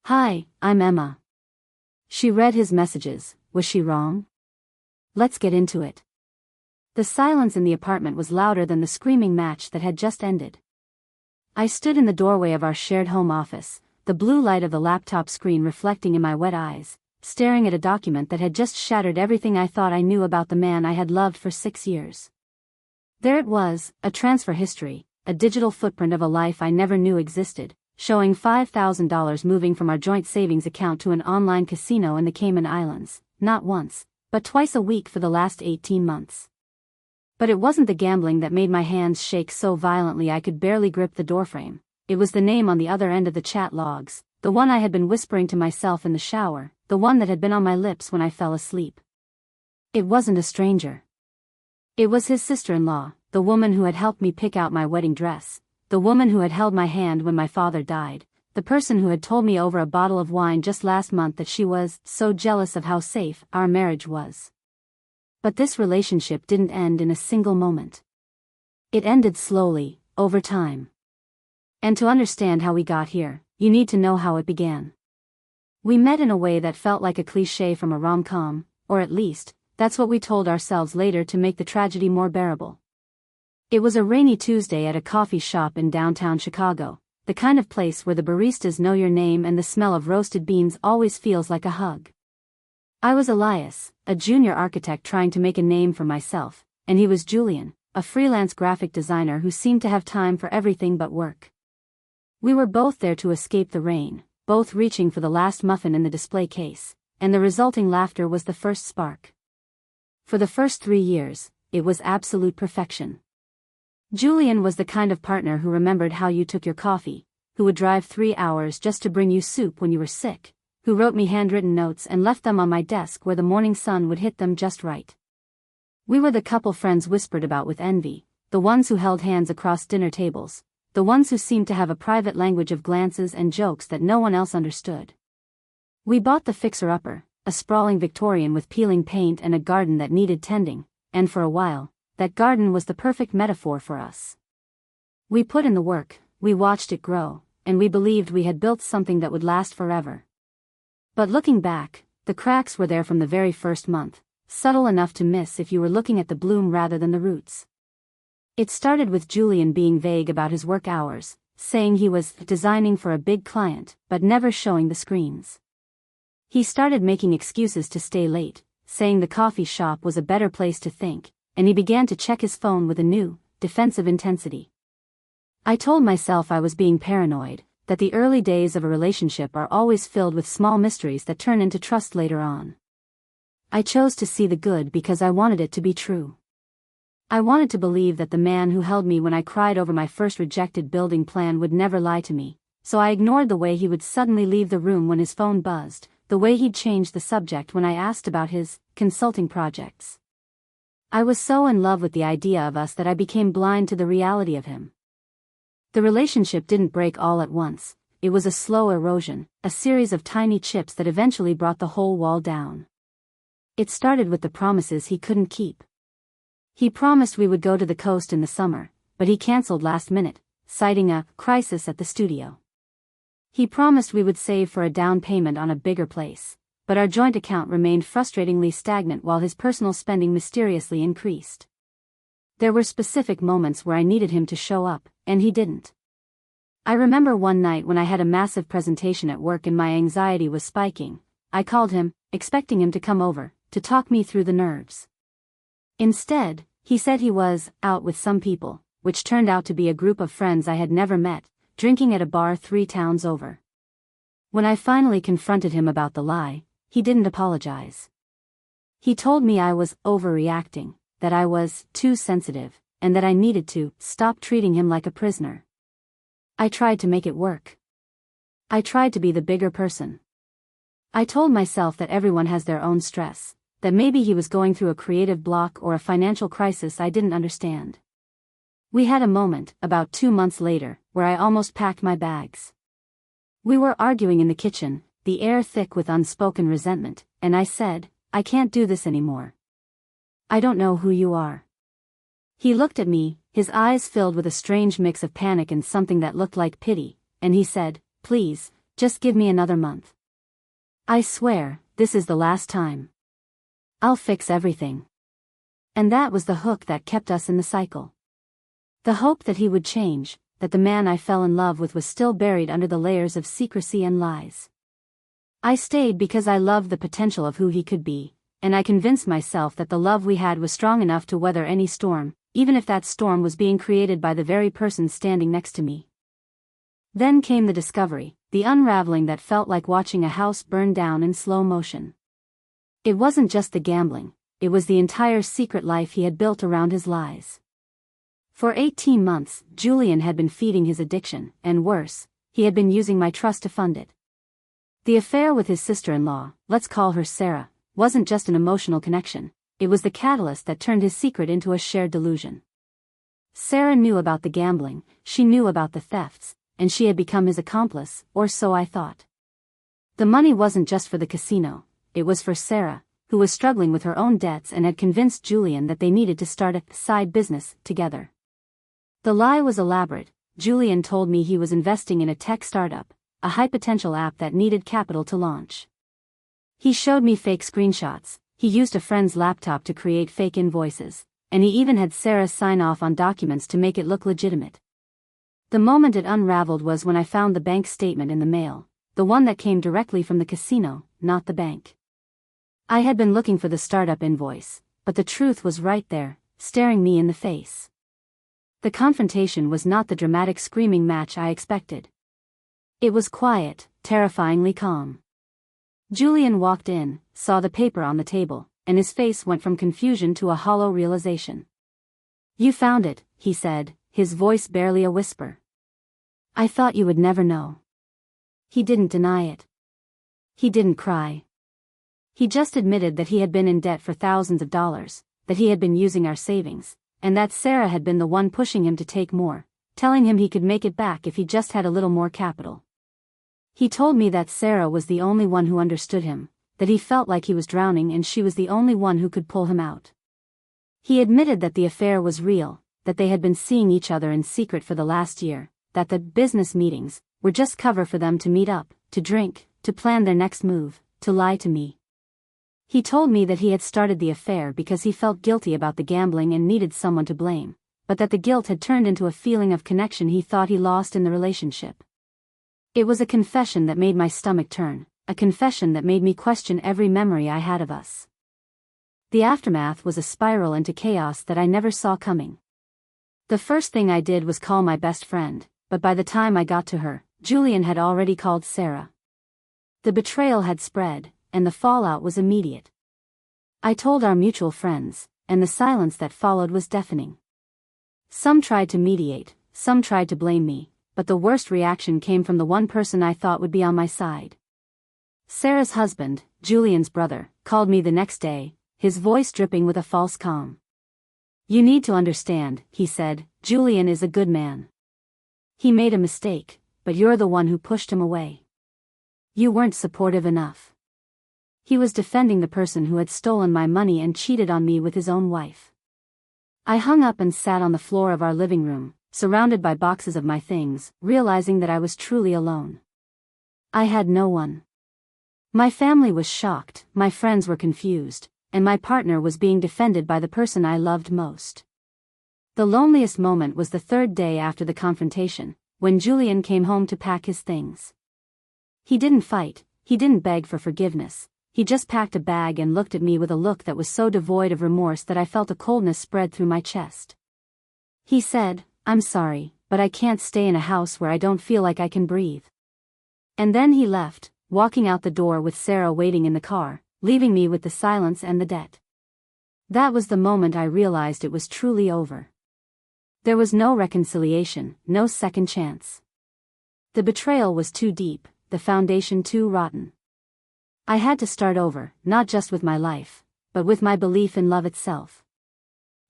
Hi, I'm Emma. She read his messages. Was she wrong? Let's get into it. The silence in the apartment was louder than the screaming match that had just ended. I stood in the doorway of our shared home office, the blue light of the laptop screen reflecting in my wet eyes, staring at a document that had just shattered everything I thought I knew about the man I had loved for 6 years. There it was, a transfer history, a digital footprint of a life I never knew existed, showing $5,000 moving from our joint savings account to an online casino in the Cayman Islands, not once, but twice a week for the last 18 months. But it wasn't the gambling that made my hands shake so violently I could barely grip the doorframe. It was the name on the other end of the chat logs, the one I had been whispering to myself in the shower, the one that had been on my lips when I fell asleep. It wasn't a stranger. It was his sister-in-law, the woman who had helped me pick out my wedding dress, the woman who had held my hand when my father died, the person who had told me over a bottle of wine just last month that she was so jealous of how safe our marriage was. But this relationship didn't end in a single moment. It ended slowly, over time. And to understand how we got here, you need to know how it began. We met in a way that felt like a cliché from a rom-com, or at least, that's what we told ourselves later to make the tragedy more bearable. It was a rainy Tuesday at a coffee shop in downtown Chicago, the kind of place where the baristas know your name and the smell of roasted beans always feels like a hug. I was Elias, a junior architect trying to make a name for myself, and he was Julian, a freelance graphic designer who seemed to have time for everything but work. We were both there to escape the rain, both reaching for the last muffin in the display case, and the resulting laughter was the first spark. For the first 3 years, it was absolute perfection. Julian was the kind of partner who remembered how you took your coffee, who would drive 3 hours just to bring you soup when you were sick, who wrote me handwritten notes and left them on my desk where the morning sun would hit them just right. We were the couple friends whispered about with envy, the ones who held hands across dinner tables, the ones who seemed to have a private language of glances and jokes that no one else understood. We bought the fixer-upper, a sprawling Victorian with peeling paint and a garden that needed tending, and for a while, that garden was the perfect metaphor for us. We put in the work, we watched it grow, and we believed we had built something that would last forever. But looking back, the cracks were there from the very first month, subtle enough to miss if you were looking at the bloom rather than the roots. It started with Julian being vague about his work hours, saying he was designing for a big client, but never showing the screens. He started making excuses to stay late, saying the coffee shop was a better place to think, and he began to check his phone with a new, defensive intensity. I told myself I was being paranoid, that the early days of a relationship are always filled with small mysteries that turn into trust later on. I chose to see the good because I wanted it to be true. I wanted to believe that the man who held me when I cried over my first rejected building plan would never lie to me, so I ignored the way he would suddenly leave the room when his phone buzzed, the way he'd change the subject when I asked about his consulting projects. I was so in love with the idea of us that I became blind to the reality of him. The relationship didn't break all at once, it was a slow erosion, a series of tiny chips that eventually brought the whole wall down. It started with the promises he couldn't keep. He promised we would go to the coast in the summer, but he canceled last minute, citing a crisis at the studio. He promised we would save for a down payment on a bigger place, but our joint account remained frustratingly stagnant while his personal spending mysteriously increased. There were specific moments where I needed him to show up, and he didn't. I remember one night when I had a massive presentation at work and my anxiety was spiking. I called him, expecting him to come over, to talk me through the nerves. Instead, he said he was out with some people, which turned out to be a group of friends I had never met, drinking at a bar 3 towns over. When I finally confronted him about the lie, he didn't apologize. He told me I was overreacting, that I was too sensitive, and that I needed to stop treating him like a prisoner. I tried to make it work. I tried to be the bigger person. I told myself that everyone has their own stress, that maybe he was going through a creative block or a financial crisis I didn't understand. We had a moment, about 2 months later, where I almost packed my bags. We were arguing in the kitchen, the air thick with unspoken resentment, and I said, "I can't do this anymore. I don't know who you are." He looked at me, his eyes filled with a strange mix of panic and something that looked like pity, and he said, "Please, Just give me another month. I swear, this is the last time. I'll fix everything. And that was the hook that kept us in the cycle. The hope that he would change, that the man I fell in love with was still buried under the layers of secrecy and lies. I stayed because I loved the potential of who he could be, and I convinced myself that the love we had was strong enough to weather any storm, even if that storm was being created by the very person standing next to me. Then came the discovery, the unraveling that felt like watching a house burn down in slow motion. It wasn't just the gambling, it was the entire secret life he had built around his lies. For 18 months, Julian had been feeding his addiction, and worse, he had been using my trust to fund it. The affair with his sister-in-law, let's call her Sarah, wasn't just an emotional connection, it was the catalyst that turned his secret into a shared delusion. Sarah knew about the gambling, she knew about the thefts, and she had become his accomplice, or so I thought. The money wasn't just for the casino, it was for Sarah, who was struggling with her own debts and had convinced Julian that they needed to start a side business together. The lie was elaborate. Julian told me he was investing in a tech startup, a high-potential app that needed capital to launch. He showed me fake screenshots, he used a friend's laptop to create fake invoices, and he even had Sarah sign off on documents to make it look legitimate. The moment it unraveled was when I found the bank statement in the mail, the one that came directly from the casino, not the bank. I had been looking for the startup invoice, but the truth was right there, staring me in the face. The confrontation was not the dramatic screaming match I expected. It was quiet, terrifyingly calm. Julian walked in, saw the paper on the table, and his face went from confusion to a hollow realization. "You found it," he said, his voice barely a whisper. "I thought you would never know." He didn't deny it. He didn't cry. He just admitted that he had been in debt for thousands of dollars, that he had been using our savings, and that Sarah had been the one pushing him to take more, telling him he could make it back if he just had a little more capital. He told me that Sarah was the only one who understood him, that he felt like he was drowning and she was the only one who could pull him out. He admitted that the affair was real, that they had been seeing each other in secret for the last year, that the business meetings were just cover for them to meet up, to drink, to plan their next move, to lie to me. He told me that he had started the affair because he felt guilty about the gambling and needed someone to blame, but that the guilt had turned into a feeling of connection he thought he lost in the relationship. It was a confession that made my stomach turn, a confession that made me question every memory I had of us. The aftermath was a spiral into chaos that I never saw coming. The first thing I did was call my best friend, but by the time I got to her, Julian had already called Sarah. The betrayal had spread, and the fallout was immediate. I told our mutual friends, and the silence that followed was deafening. Some tried to mediate, some tried to blame me, but the worst reaction came from the one person I thought would be on my side. Sarah's husband, Julian's brother, called me the next day, his voice dripping with a false calm. "You need to understand," he said, "Julian is a good man. He made a mistake, but you're the one who pushed him away. You weren't supportive enough." He was defending the person who had stolen my money and cheated on me with his own wife. I hung up and sat on the floor of our living room, surrounded by boxes of my things, realizing that I was truly alone. I had no one. My family was shocked, my friends were confused, and my partner was being defended by the person I loved most. The loneliest moment was the third day after the confrontation, when Julian came home to pack his things. He didn't fight, he didn't beg for forgiveness. He just packed a bag and looked at me with a look that was so devoid of remorse that I felt a coldness spread through my chest. He said, "I'm sorry, but I can't stay in a house where I don't feel like I can breathe." And then he left, walking out the door with Sarah waiting in the car, leaving me with the silence and the debt. That was the moment I realized it was truly over. There was no reconciliation, no second chance. The betrayal was too deep, the foundation too rotten. I had to start over, not just with my life, but with my belief in love itself.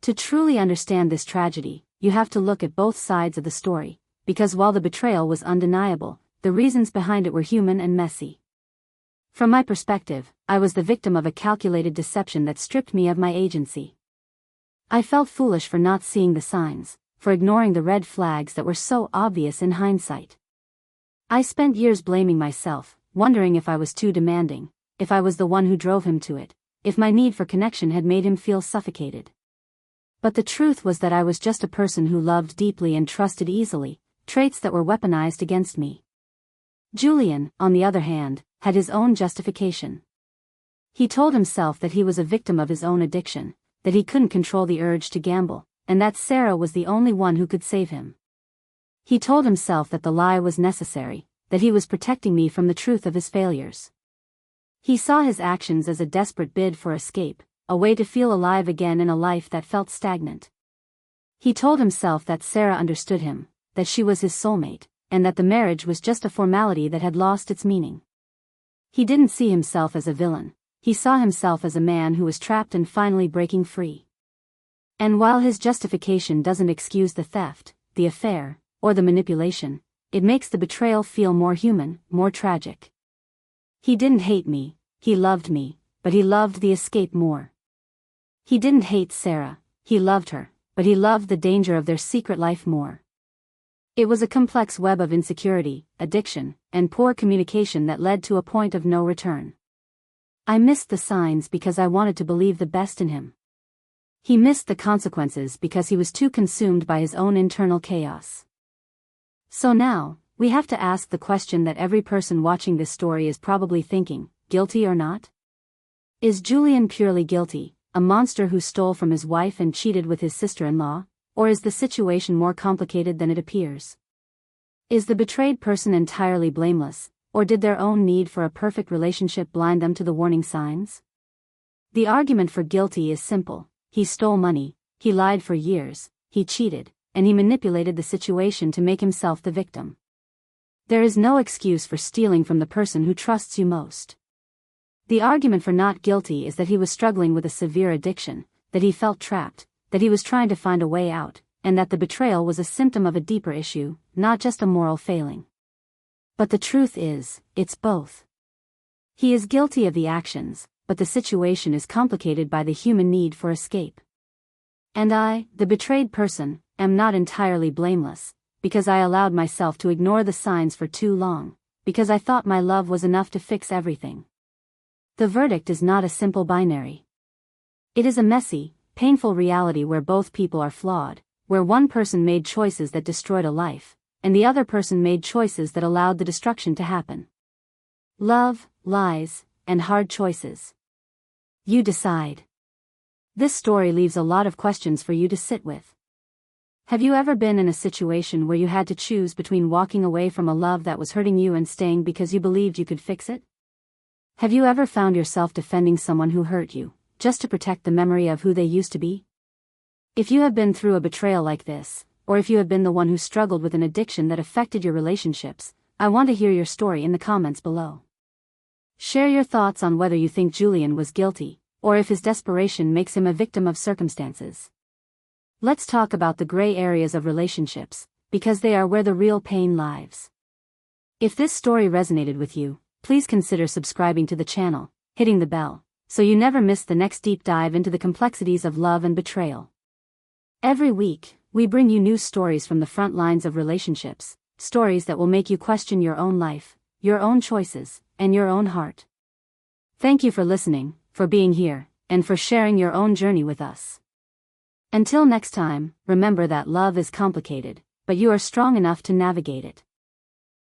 To truly understand this tragedy, you have to look at both sides of the story, because while the betrayal was undeniable, the reasons behind it were human and messy. From my perspective, I was the victim of a calculated deception that stripped me of my agency. I felt foolish for not seeing the signs, for ignoring the red flags that were so obvious in hindsight. I spent years blaming myself, wondering if I was too demanding, if I was the one who drove him to it, if my need for connection had made him feel suffocated. But the truth was that I was just a person who loved deeply and trusted easily, traits that were weaponized against me. Julian, on the other hand, had his own justification. He told himself that he was a victim of his own addiction, that he couldn't control the urge to gamble, and that Sarah was the only one who could save him. He told himself that the lie was necessary, that he was protecting me from the truth of his failures. He saw his actions as a desperate bid for escape, a way to feel alive again in a life that felt stagnant. He told himself that Sarah understood him, that she was his soulmate, and that the marriage was just a formality that had lost its meaning. He didn't see himself as a villain, he saw himself as a man who was trapped and finally breaking free. And while his justification doesn't excuse the theft, the affair, or the manipulation, it makes the betrayal feel more human, more tragic. He didn't hate me, he loved me, but he loved the escape more. He didn't hate Sarah, he loved her, but he loved the danger of their secret life more. It was a complex web of insecurity, addiction, and poor communication that led to a point of no return. I missed the signs because I wanted to believe the best in him. He missed the consequences because he was too consumed by his own internal chaos. So now, we have to ask the question that every person watching this story is probably thinking, guilty or not? Is Julian purely guilty, a monster who stole from his wife and cheated with his sister-in-law, or is the situation more complicated than it appears? Is the betrayed person entirely blameless, or did their own need for a perfect relationship blind them to the warning signs? The argument for guilty is simple: he stole money, he lied for years, he cheated, and he manipulated the situation to make himself the victim. There is no excuse for stealing from the person who trusts you most. The argument for not guilty is that he was struggling with a severe addiction, that he felt trapped, that he was trying to find a way out, and that the betrayal was a symptom of a deeper issue, not just a moral failing. But the truth is, it's both. He is guilty of the actions, but the situation is complicated by the human need for escape. And I, the betrayed person, am not entirely blameless, because I allowed myself to ignore the signs for too long, because I thought my love was enough to fix everything. The verdict is not a simple binary. It is a messy, painful reality where both people are flawed, where one person made choices that destroyed a life, and the other person made choices that allowed the destruction to happen. Love, lies, and hard choices. You decide. This story leaves a lot of questions for you to sit with. Have you ever been in a situation where you had to choose between walking away from a love that was hurting you and staying because you believed you could fix it? Have you ever found yourself defending someone who hurt you, just to protect the memory of who they used to be? If you have been through a betrayal like this, or if you have been the one who struggled with an addiction that affected your relationships, I want to hear your story in the comments below. Share your thoughts on whether you think Julian was guilty, or if his desperation makes him a victim of circumstances. Let's talk about the gray areas of relationships, because they are where the real pain lies. If this story resonated with you, please consider subscribing to the channel, hitting the bell, so you never miss the next deep dive into the complexities of love and betrayal. Every week, we bring you new stories from the front lines of relationships, stories that will make you question your own life, your own choices, and your own heart. Thank you for listening, for being here, and for sharing your own journey with us. Until next time, remember that love is complicated, but you are strong enough to navigate it.